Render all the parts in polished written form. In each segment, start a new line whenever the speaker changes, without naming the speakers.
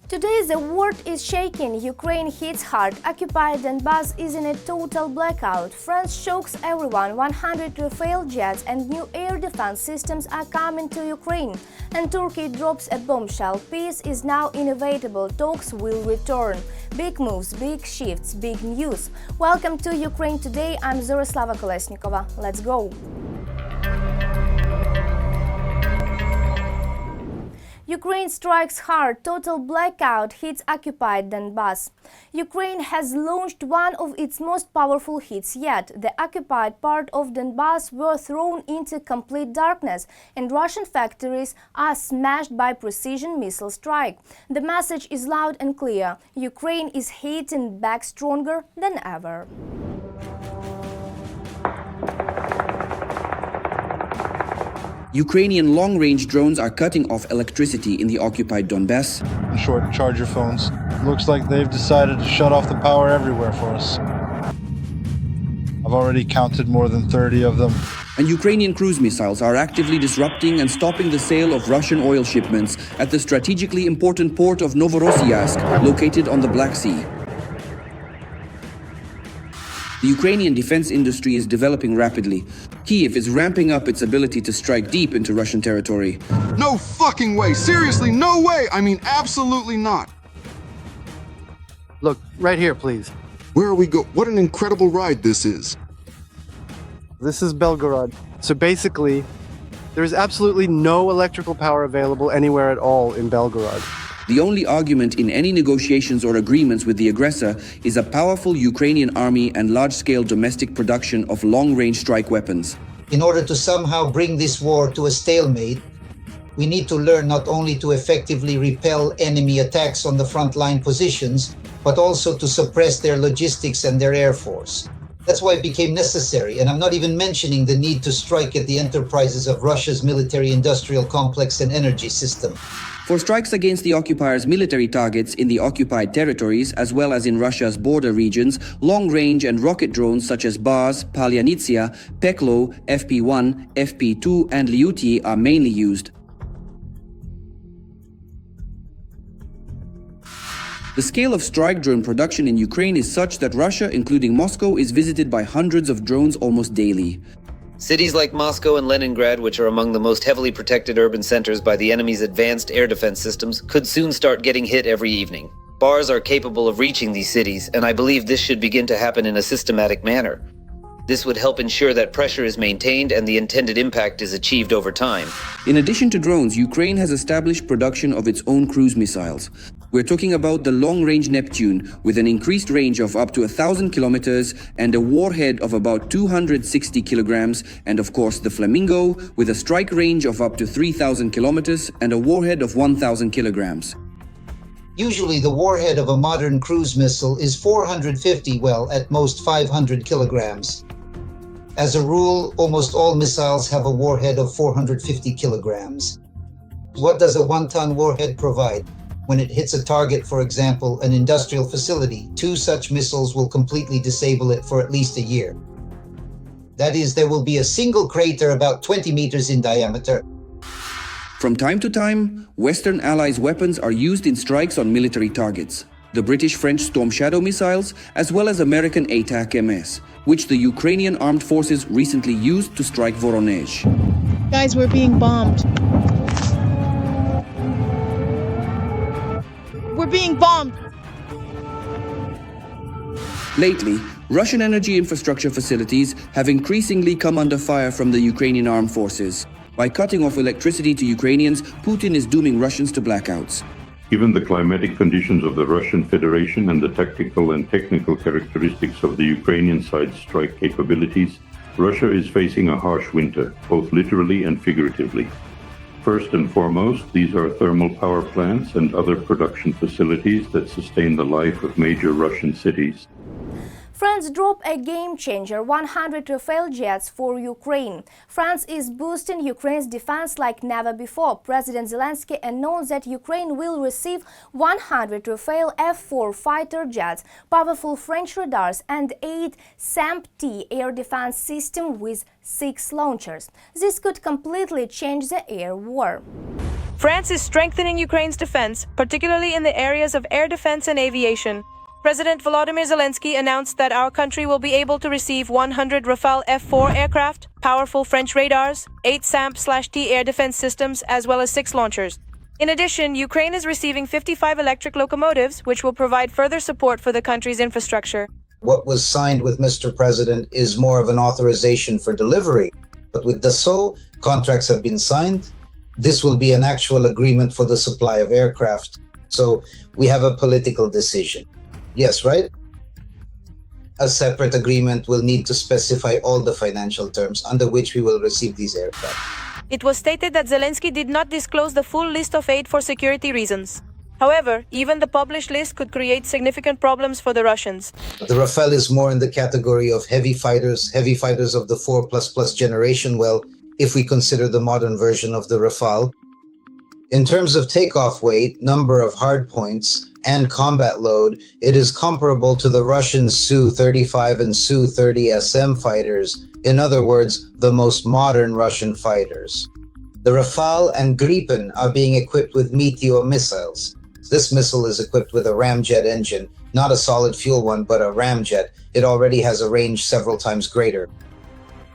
Today the world is shaking, Ukraine hits hard, occupied Donbas is in a total blackout, France shocks everyone, 100 Rafale jets and new air defense systems are coming to Ukraine, and Turkey drops a bombshell, peace is now inevitable, talks will return. Big moves, big shifts, big news. Welcome to Ukraine Today, I'm Zoroslava Kolesnikova. Let's go! Ukraine strikes hard, total blackout hits occupied Donbas. Ukraine has launched one of its most powerful hits yet. The occupied part of Donbas were thrown into complete darkness, and Russian factories are smashed by precision missile strike. The message is loud and clear. Ukraine is hitting back stronger than ever.
Ukrainian long-range drones are cutting off electricity in the occupied Donbas.
Short charger phones. Looks like they've decided to shut off the power everywhere for us. I've already counted more than 30 of them.
And Ukrainian cruise missiles are actively disrupting and stopping the sale of Russian oil shipments at the strategically important port of Novorossiysk, located on the Black Sea. The Ukrainian defense industry is developing rapidly. Kyiv is ramping up its ability to strike deep into Russian territory.
No fucking way! Seriously, no way! I mean, absolutely not!
Look, right here, please.
Where are we go? What an incredible ride this is!
This is Belgorod. So basically, there is absolutely no electrical power available anywhere at all in Belgorod.
The only argument in any negotiations or agreements with the aggressor is a powerful Ukrainian army and large-scale domestic production of long-range strike weapons.
In order to somehow bring this war to a stalemate, we need to learn not only to effectively repel enemy attacks on the frontline positions, but also to suppress their logistics and their air force. That's why it became necessary, and I'm not even mentioning the need to strike at the enterprises of Russia's military-industrial complex and energy system.
For strikes against the occupier's military targets in the occupied territories, as well as in Russia's border regions, long-range and rocket drones such as Bars, Palyanitsia, Peklo, FP-1, FP-2 and Lyuty are mainly used. The scale of strike drone production in Ukraine is such that Russia, including Moscow, is visited by hundreds of drones almost daily.
Cities like Moscow and Leningrad, which are among the most heavily protected urban centers by the enemy's advanced air defense systems, could soon start getting hit every evening. Bars are capable of reaching these cities, and I believe this should begin to happen in a systematic manner. This would help ensure that pressure is maintained and the intended impact is achieved over time.
In addition to drones, Ukraine has established production of its own cruise missiles. We're talking about the long-range Neptune, with an increased range of up to 1,000 kilometers and a warhead of about 260 kilograms, and of course the Flamingo, with a strike range of up to 3,000 kilometers and a warhead of 1,000 kilograms.
Usually the warhead of a modern cruise missile is 450, well, at most 500 kilograms. As a rule, almost all missiles have a warhead of 450 kilograms. What does a one-ton warhead provide? When it hits a target, for example, an industrial facility, 2 such missiles will completely disable it for at least a year. That is, there will be a single crater about 20 meters in diameter.
From time to time, Western Allies' weapons are used in strikes on military targets. The British-French Storm Shadow missiles, as well as American ATAC-MS, which the Ukrainian armed forces recently used to strike Voronezh.
Guys, we're being bombed. We're being bombed!
Lately, Russian energy infrastructure facilities have increasingly come under fire from the Ukrainian armed forces. By cutting off electricity to Ukrainians, Putin is dooming Russians to blackouts.
Given the climatic conditions of the Russian Federation and the tactical and technical characteristics of the Ukrainian side's strike capabilities, Russia is facing a harsh winter, both literally and figuratively. First and foremost, these are thermal power plants and other production facilities that sustain the life of major Russian cities.
France dropped a game-changer 100 Rafale jets for Ukraine. France is boosting Ukraine's defense like never before. President Zelensky announced that Ukraine will receive 100 Rafale F-4 fighter jets, powerful French radars and 8 SAMP-T air defense system with 6 launchers. This could completely change the air war.
France is strengthening Ukraine's defense, particularly in the areas of air defense and aviation. President Volodymyr Zelensky announced that our country will be able to receive 100 Rafale F-4 aircraft, powerful French radars, 8 SAMP/T air defense systems, as well as 6 launchers. In addition, Ukraine is receiving 55 electric locomotives, which will provide further support for the country's infrastructure.
What was signed with Mr. President is more of an authorization for delivery. But with Dassault, contracts have been signed. This will be an actual agreement for the supply of aircraft. So we have a political decision. Yes, right? A separate agreement will need to specify all the financial terms under which we will receive these aircraft.
It was stated that Zelensky did not disclose the full list of aid for security reasons. However, even the published list could create significant problems for the Russians.
The Rafale is more in the category of heavy fighters of the 4++ generation, well, if we consider the modern version of the Rafale. In terms of takeoff weight, number of hardpoints, and combat load, it is comparable to the Russian Su-35 and Su-30 SM fighters. In other words, the most modern Russian fighters. The Rafale and Gripen are being equipped with Meteor missiles. This missile is equipped with a ramjet engine, not a solid fuel one, but a ramjet. It already has a range several times greater.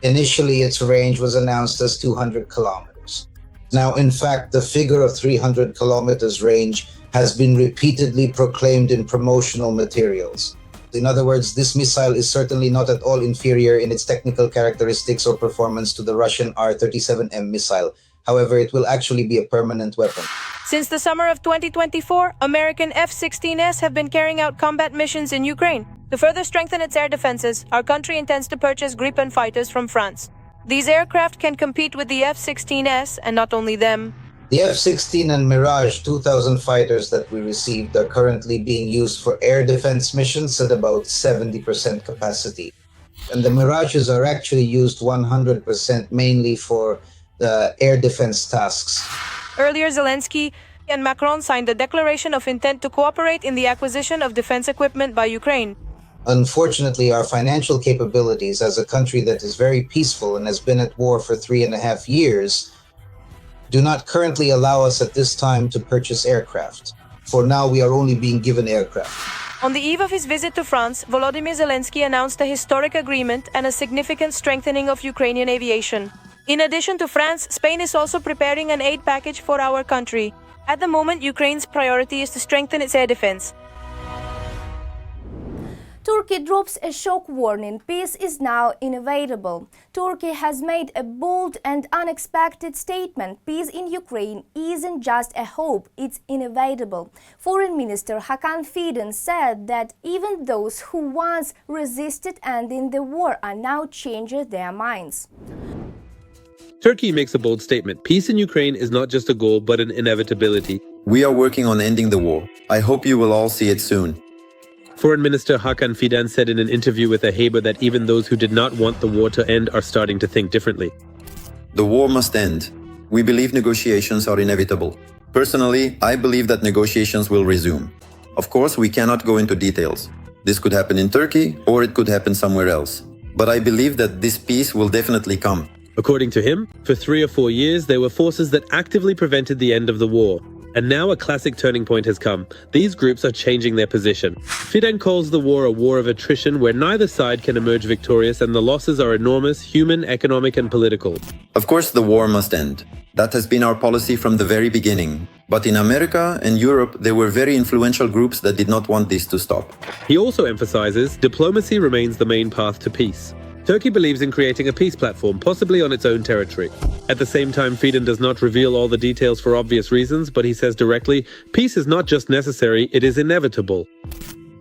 Initially, its range was announced as 200 kilometers. Now, in fact, the figure of 300 kilometers range has been repeatedly proclaimed in promotional materials. In other words, this missile is certainly not at all inferior in its technical characteristics or performance to the Russian R-37M missile. However, it will actually be a permanent weapon.
Since the summer of 2024, American F-16s have been carrying out combat missions in Ukraine. To further strengthen its air defenses, our country intends to purchase Gripen fighters from France. These aircraft can compete with the F-16s, and not only them.
The F-16 and Mirage 2000 fighters that we received are currently being used for air defense missions at about 70% capacity. And the Mirages are actually used 100% mainly for the air defense tasks.
Earlier, Zelensky and Macron signed a declaration of intent to cooperate in the acquisition of defense equipment by Ukraine.
Unfortunately, our financial capabilities as a country that is very peaceful and has been at war for 3.5 years do not currently allow us at this time to purchase aircraft. For now, we are only being given aircraft.
On the eve of his visit to France, Volodymyr Zelensky announced a historic agreement and a significant strengthening of Ukrainian aviation. In addition to France, Spain is also preparing an aid package for our country. At the moment, Ukraine's priority is to strengthen its air defense.
Turkey drops a shock warning. Peace is now inevitable. Turkey has made a bold and unexpected statement. Peace in Ukraine isn't just a hope, it's inevitable. Foreign Minister Hakan Fidan said that even those who once resisted ending the war are now changing their minds.
Turkey makes a bold statement. Peace in Ukraine is not just a goal, but an inevitability.
We are working on ending the war. I hope you will all see it soon.
Foreign Minister Hakan Fidan said in an interview with Haber that even those who did not want the war to end are starting to think differently.
The war must end. We believe negotiations are inevitable. Personally, I believe that negotiations will resume. Of course, we cannot go into details. This could happen in Turkey, or it could happen somewhere else. But I believe that this peace will definitely come.
According to him, for 3 or 4 years, there were forces that actively prevented the end of the war. And now a classic turning point has come. These groups are changing their position. Fidan calls the war a war of attrition where neither side can emerge victorious and the losses are enormous, human, economic and political.
Of course, the war must end. That has been our policy from the very beginning. But in America and Europe, there were very influential groups that did not want this to stop.
He also emphasizes diplomacy remains the main path to peace. Turkey believes in creating a peace platform, possibly on its own territory. At the same time, Fidan does not reveal all the details for obvious reasons, but he says directly, peace is not just necessary, it is inevitable.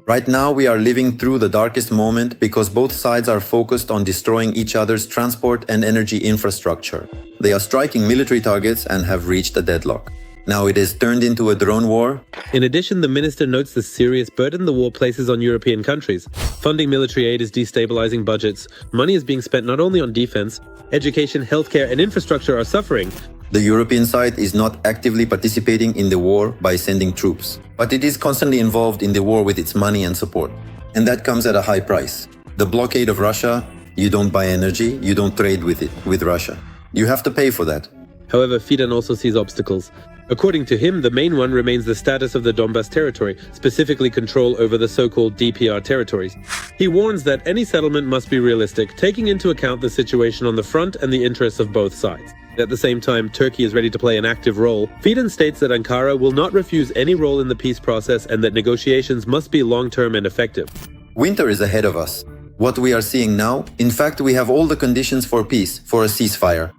Right now, we are living through the darkest moment because both sides are focused on destroying each other's transport and energy infrastructure. They are striking military targets and have reached a deadlock. Now it has turned into a drone war.
In addition, the minister notes the serious burden the war places on European countries. Funding military aid is destabilizing budgets. Money is being spent not only on defense, education, healthcare, and infrastructure are suffering.
The European side is not actively participating in the war by sending troops, but it is constantly involved in the war with its money and support. And that comes at a high price. The blockade of Russia, you don't buy energy, you don't trade with Russia. You have to pay for that.
However, Fidan also sees obstacles. According to him, the main one remains the status of the Donbas territory, specifically control over the so-called DPR territories. He warns that any settlement must be realistic, taking into account the situation on the front and the interests of both sides. At the same time, Turkey is ready to play an active role. Fidan states that Ankara will not refuse any role in the peace process and that negotiations must be long-term and effective.
Winter is ahead of us. What we are seeing now, in fact, we have all the conditions for peace, for a ceasefire.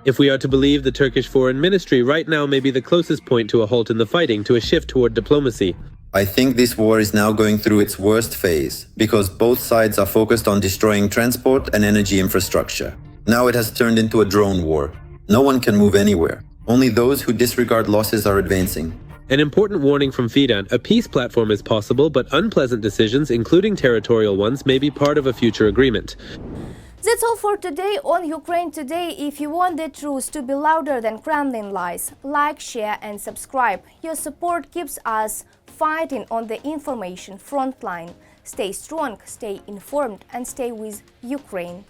If we are to believe the Turkish Foreign Ministry, right now may be the closest point to a halt in the fighting, to a shift toward diplomacy.
I think this war is now going through its worst phase, because both sides are focused on destroying transport and energy infrastructure. Now it has turned into a drone war. No one can move anywhere. Only those who disregard losses are advancing.
An important warning from Fidan: a peace platform is possible, but unpleasant decisions, including territorial ones, may be part of a future agreement.
That's all for today on Ukraine Today. If you want the truth to be louder than Kremlin lies, like, share and subscribe. Your support keeps us fighting on the information front line. Stay strong, stay informed and stay with Ukraine.